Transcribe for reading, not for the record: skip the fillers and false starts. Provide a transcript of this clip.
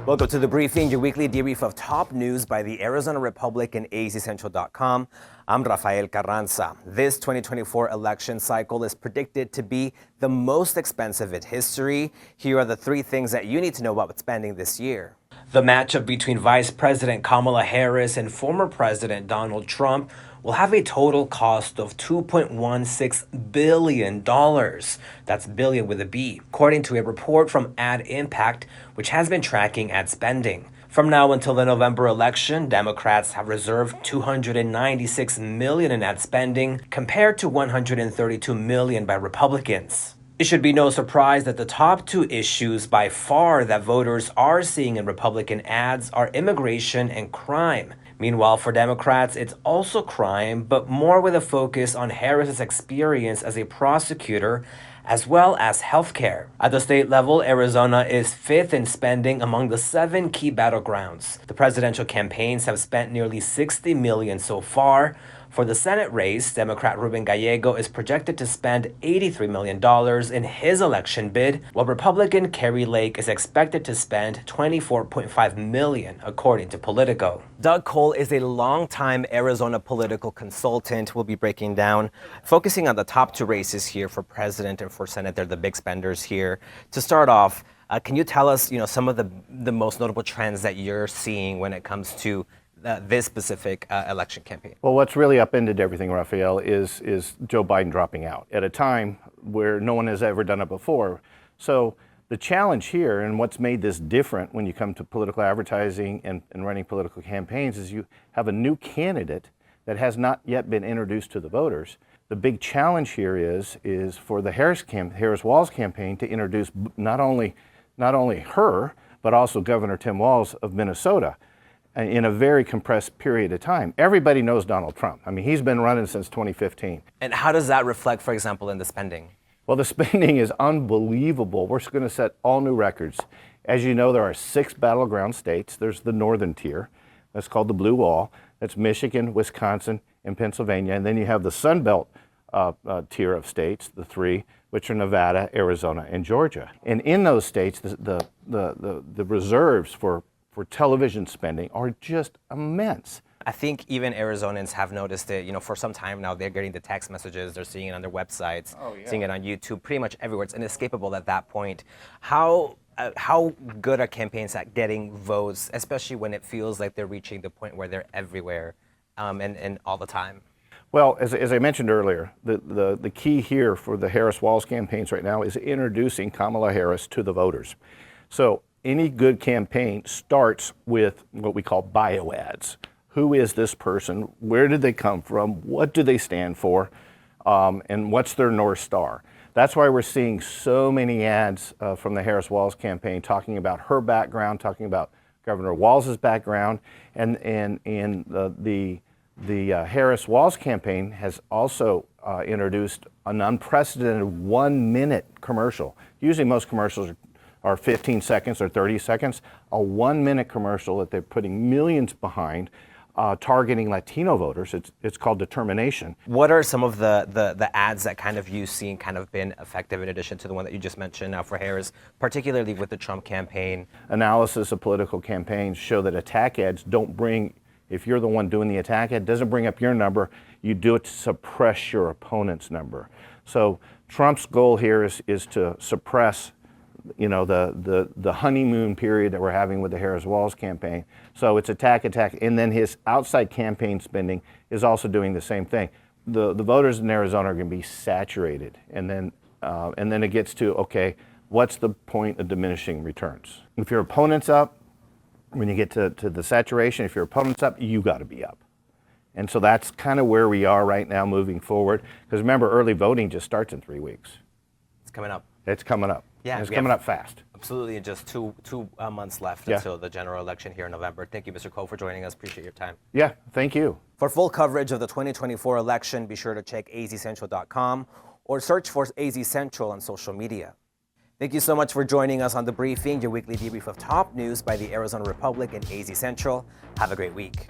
Welcome to The Briefing, your weekly debrief of top news by the Arizona Republic and azcentral.com. I'm Rafael Carranza. This 2024 election cycle is predicted to be the most expensive in history. Here are the three things that you need to know about spending this year. The matchup between Vice President Kamala Harris and former President Donald Trump will have a total cost of $2.16 billion. That's billion with a B, according to a report from Ad Impact, which has been tracking ad spending. From now until the November election, Democrats have reserved $296 million in ad spending, compared to $132 million by Republicans. It should be no surprise that the top two issues by far that voters are seeing in Republican ads are immigration and crime. Meanwhile, for Democrats, it's also crime, but more with a focus on Harris's experience as a prosecutor, as well as healthcare. At the state level, Arizona is fifth in spending among the 7 key battlegrounds. The presidential campaigns have spent nearly $60 million so far. For the Senate race, Democrat Ruben Gallego is projected to spend $83 million in his election bid, while Republican Kari Lake is expected to spend $24.5 million, according to Politico. Doug Cole is a longtime Arizona political consultant. We'll be breaking down, focusing on the top two races here for president and for Senate. They're the big spenders here. To start off, can you tell us, some of the most notable trends that you're seeing when it comes to this specific election campaign? Well, what's really upended everything, Rafael, is Joe Biden dropping out at a time where no one has ever done it before. So the challenge here, and what's made this different when you come to political advertising and running political campaigns, is you have a new candidate that has not yet been introduced to the voters. The big challenge here is for the Harris Walz campaign to introduce not only her, but also Governor Tim Walz of Minnesota, in a very compressed period of time. Everybody knows Donald Trump. I mean, he's been running since 2015. And how does that reflect, for example, in the spending? Well, the spending is unbelievable. We're going to set all new records. As you know, there are 6 battleground states. There's the northern tier. That's called the Blue Wall. That's Michigan, Wisconsin, and Pennsylvania. And then you have the Sun Belt tier of states, the 3, which are Nevada, Arizona, and Georgia. And in those states, the reserves for television spending are just immense. I think even Arizonans have noticed it. For some time now, they're getting the text messages, they're seeing it on their websites, seeing it on YouTube, pretty much everywhere. It's inescapable at that point. How good are campaigns at getting votes, especially when it feels like they're reaching the point where they're everywhere and all the time? Well, as I mentioned earlier, the key here for the Harris Walz campaigns right now is introducing Kamala Harris to the voters. So any good campaign starts with what we call bio ads. Who is this person? Where did they come from? What do they stand for? And what's their North Star? That's why we're seeing so many ads from the Harris Walz campaign talking about her background, talking about Governor Walz's background, and the Harris Walz campaign has also introduced an unprecedented 1-minute commercial. Usually most commercials are 15 seconds or 30 seconds. A 1-minute commercial that they're putting millions behind, targeting Latino voters. It's called Determination. What are some of the ads that kind of you've seen kind of been effective in addition to the one that you just mentioned now for Harris, particularly with the Trump campaign? Analysis of political campaigns show that attack ads don't bring, if you're the one doing the attack ad, doesn't bring up your number. You do it to suppress your opponent's number. So Trump's goal here is to suppress the honeymoon period that we're having with the Harris Walz campaign. So it's attack, and then his outside campaign spending is also doing the same thing. The voters in Arizona are going to be saturated, and then it gets to, okay, what's the point of diminishing returns? If your opponent's up, when you get to the saturation, if your opponent's up, you got to be up. And so that's kind of where we are right now moving forward. Because remember, early voting just starts in 3 weeks. It's coming up. It's coming up. Yeah, it's coming up fast. Absolutely, and just two months left until the general election here in November. Thank you, Mr. Cole, for joining us. Appreciate your time. Yeah, thank you. For full coverage of the 2024 election, be sure to check azcentral.com or search for AZ Central on social media. Thank you so much for joining us on The Briefing, your weekly debrief of top news by the Arizona Republic and AZ Central. Have a great week.